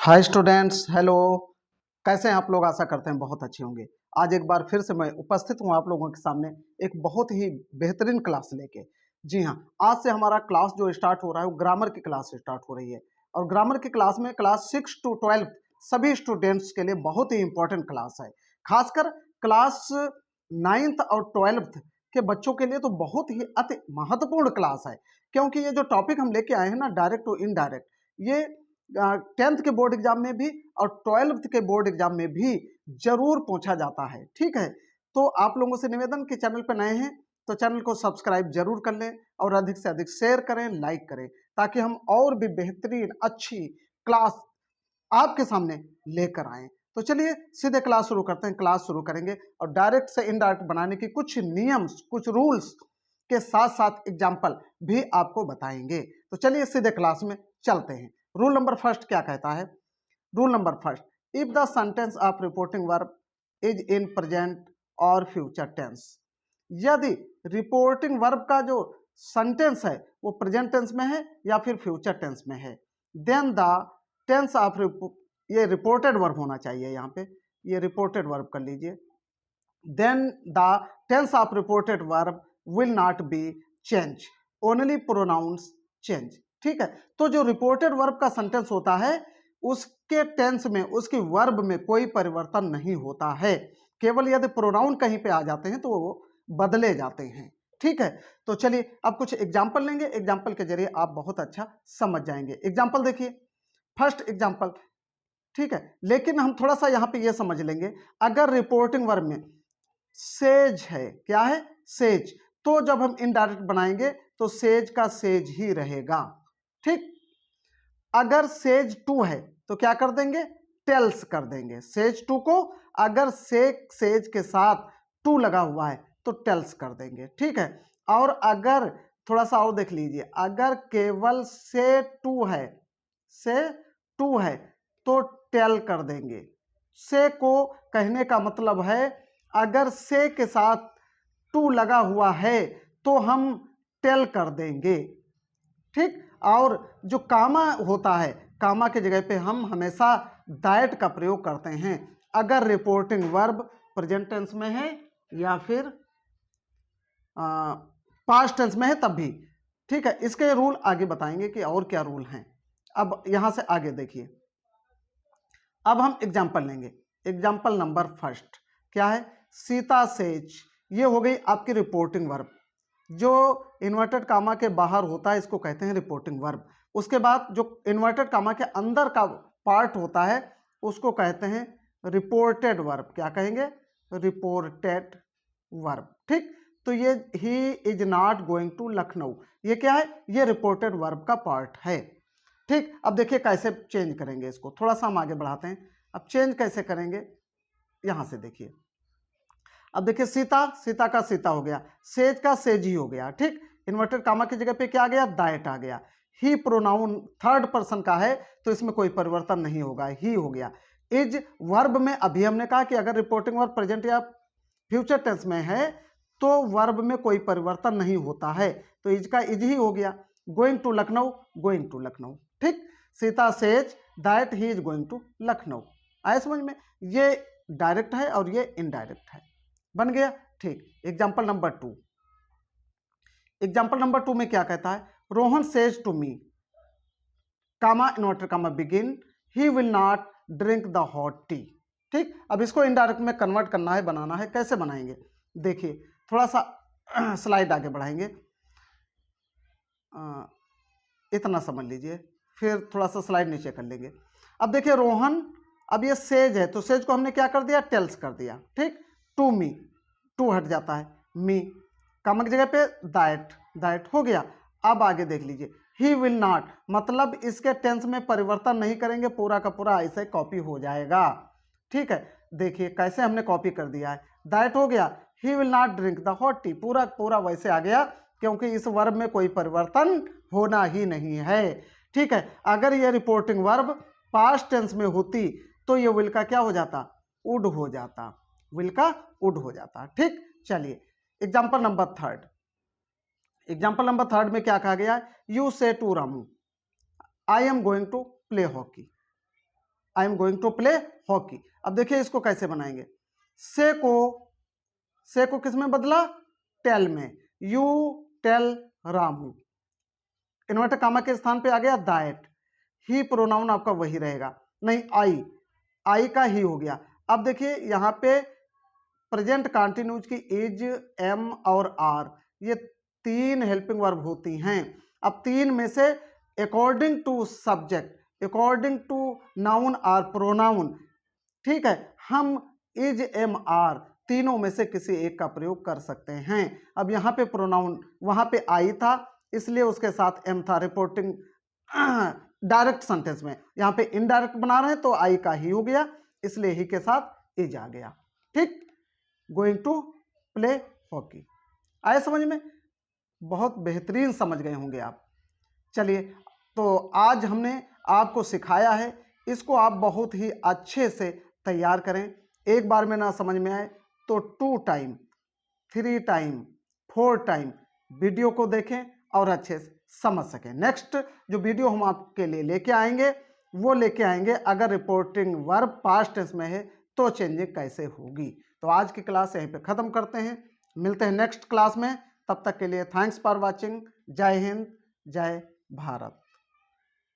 Hi students, hello. कैसे हैं आप लोग? आशा करते हैं बहुत अच्छे होंगे। आज एक बार फिर से मैं उपस्थित हूं आप लोगों के सामने एक बहुत ही बेहतरीन क्लास लेके। जी हाँ, आज से हमारा क्लास जो स्टार्ट हो रहा है वो ग्रामर की क्लास स्टार्ट हो रही है। और ग्रामर की क्लास में क्लास 6 to 12 सभी स्टूडेंट्स के लिए बहुत ही इंपॉर्टेंट क्लास है। खासकर क्लास 9th और 12th के बच्चों के लिए तो बहुत ही अति महत्वपूर्ण क्लास है, क्योंकि ये जो टॉपिक हम लेके आए हैं ना, डायरेक्ट टू इनडायरेक्ट, ये 10th के बोर्ड एग्जाम में भी और 12th के बोर्ड एग्जाम में भी जरूर पूछा जाता है। ठीक है, तो आप लोगों से निवेदन कि चैनल पर नए हैं तो चैनल को सब्सक्राइब जरूर कर लें और अधिक से अधिक शेयर करें, लाइक करें, ताकि हम और भी बेहतरीन अच्छी क्लास आपके सामने लेकर आए। तो चलिए सीधे क्लास शुरू करते हैं। क्लास शुरू करेंगे और डायरेक्ट से इनडायरेक्ट बनाने की कुछ नियम्स, कुछ रूल्स के साथ साथ एग्जाम्पल भी आपको बताएंगे। तो चलिए सीधे क्लास में चलते हैं। रूल नंबर फर्स्ट क्या कहता है? Rule number first, if the sentence of reporting verb is in present और फ्यूचर टेंस, यदि रिपोर्टिंग वर्ब का जो सेंटेंस है वो प्रेजेंट टेंस में है या फिर फ्यूचर टेंस में है, देन द टेंस ऑफ ये रिपोर्टेड वर्ब होना चाहिए, यहाँ पे ये रिपोर्टेड वर्ब कर लीजिए। Then the tense of reported verb will not be change, only pronouns change. ठीक है, तो जो रिपोर्टेड वर्ब का सेंटेंस होता है उसके टेंस में, उसकी वर्ब में कोई परिवर्तन नहीं होता है, केवल यदि प्रोनाउन कहीं पे आ जाते हैं तो वो बदले जाते हैं। ठीक है, तो चलिए अब कुछ एग्जाम्पल लेंगे, एग्जाम्पल के जरिए आप बहुत अच्छा समझ जाएंगे। एग्जाम्पल देखिए, फर्स्ट एग्जाम्पल। ठीक है, लेकिन हम थोड़ा सा यहाँ पे ये समझ लेंगे, अगर रिपोर्टिंग वर्ब में सेज है, क्या है? सेज, तो जब हम इनडायरेक्ट बनाएंगे तो सेज का सेज ही रहेगा। ठीक, अगर सेज टू है तो क्या कर देंगे? टेल्स कर देंगे। सेज टू को अगर सेज के साथ टू लगा हुआ है तो टेल्स कर देंगे। ठीक है, और अगर थोड़ा सा और देख लीजिए, अगर केवल से टू है, से टू है तो टेल कर देंगे। से को कहने का मतलब है अगर से के साथ टू लगा हुआ है तो हम टेल कर देंगे। ठीक, और जो कामा होता है, कामा की जगह पे हम हमेशा दैट का प्रयोग करते हैं अगर रिपोर्टिंग वर्ब प्रेजेंट टेंस में है या फिर पास्ट टेंस में है तब भी। ठीक है, इसके रूल आगे बताएंगे कि और क्या रूल हैं। अब यहां से आगे देखिए, अब हम एग्जाम्पल लेंगे। एग्जाम्पल नंबर फर्स्ट क्या है? सीता सेज, ये हो गई आपकी रिपोर्टिंग वर्ब। जो इन्वर्टेड कामा के बाहर होता है इसको कहते हैं रिपोर्टिंग वर्ब। उसके बाद जो इन्वर्टेड कामा के अंदर का पार्ट होता है उसको कहते हैं रिपोर्टेड वर्ब। क्या कहेंगे? Reported verb. ठीक, तो ये he is not going to Lucknow, ये क्या है? ये रिपोर्टेड वर्ब का पार्ट है। ठीक, अब देखिए कैसे चेंज करेंगे इसको, थोड़ा सा हम आगे बढ़ाते हैं। अब चेंज कैसे करेंगे, यहां से देखिए। अब देखिए, सीता, सीता का सीता हो गया, सेज का सेज ही हो गया। ठीक, इन्वर्टेड कामा की जगह पे क्या आ गया? दैट आ गया। ही प्रोनाउन थर्ड पर्सन का है तो इसमें कोई परिवर्तन नहीं होगा, ही हो गया। इज वर्ब में अभी हमने कहा कि अगर रिपोर्टिंग वर्ब प्रेजेंट या फ्यूचर टेंस में है तो वर्ब में कोई परिवर्तन नहीं होता है, तो इज का इज ही हो गया। Going to Lucknow, going to Lucknow. ठीक, Sita says that he is going to Lucknow. आए समझ में? ये डायरेक्ट है और ये इनडायरेक्ट है, बन गया। ठीक, example number two. Example number two में क्या कहता है? Rohan says to me, comma inverted comma begin, he will not drink the hot tea. ठीक, अब इसको इनडायरेक्ट में कन्वर्ट करना है, बनाना है। कैसे बनाएंगे देखिए, थोड़ा सा स्लाइड आगे बढ़ाएंगे, इतना समझ लीजिए, फिर थोड़ा सा स्लाइड नीचे कर लेंगे। अब देखिए रोहन, अब ये सेज है तो सेज को हमने क्या कर दिया? टेल्स कर दिया। ठीक, टू मी, टू हट जाता है, मी, कामा की जगह पे दैट, दैट हो गया। अब आगे देख लीजिए, ही विल नॉट, मतलब इसके टेंस में परिवर्तन नहीं करेंगे, पूरा का पूरा ऐसे कॉपी हो जाएगा। ठीक है, देखिए कैसे हमने कॉपी कर दिया है। दैट हो गया, ही will not drink the hot T, पूरा पूरा वैसे आ गया, क्योंकि इस वर्ब में कोई परिवर्तन होना ही नहीं है। ठीक है, अगर ये रिपोर्टिंग वर्ब पास्ट टेंस में होती तो ये विल का क्या हो जाता? वुड हो जाता, विल का वुड हो जाता। ठीक, चलिए example number third. Example number third में क्या कहा गया? You say to Ramu, I am going to play hockey. I am going to play hockey. अब देखिए इसको कैसे बनाएंगे। से को किस में बदला, टेल में, यू टेल रामू, इन्वर्टर कामा के स्थान पे आ गया दैट, ही प्रोनाउन आपका वही रहेगा, नहीं आई का ही हो गया। अब देखिए यहाँ पे प्रेजेंट कंटिन्यूज की इज, एम और आर, ये तीन हेल्पिंग वर्ब होती हैं। अब तीन में से according to subject, according to noun और प्रोनाउन, ठीक है, हम इज, एम, आर तीनों में से किसी एक का प्रयोग कर सकते हैं। अब यहाँ पे प्रोनाउन, वहाँ पे आई था इसलिए उसके साथ एम था, रिपोर्टिंग डायरेक्ट सेंटेंस में, यहाँ पे इनडायरेक्ट बना रहे हैं तो आई का ही हो गया, इसलिए ही के साथ इज आ गया। ठीक, गोइंग टू प्ले हॉकी, आए समझ में? बहुत बेहतरीन समझ गए होंगे आप। चलिए, तो आज हमने आपको सिखाया है, इसको आप बहुत ही अच्छे से तैयार करें। एक बार में ना समझ में आए तो 2 टाइम, 3 टाइम, 4 टाइम वीडियो को देखें और अच्छे से समझ सकें। नेक्स्ट जो वीडियो हम आपके लिए लेके आएंगे वो लेके आएंगे अगर रिपोर्टिंग वर्ब पास्ट टेंस में है तो चेंजिंग कैसे होगी। तो आज की क्लास यहीं पे ख़त्म करते हैं, मिलते हैं नेक्स्ट क्लास में। तब तक के लिए थैंक्स फॉर वॉचिंग। जय हिंद, जय भारत।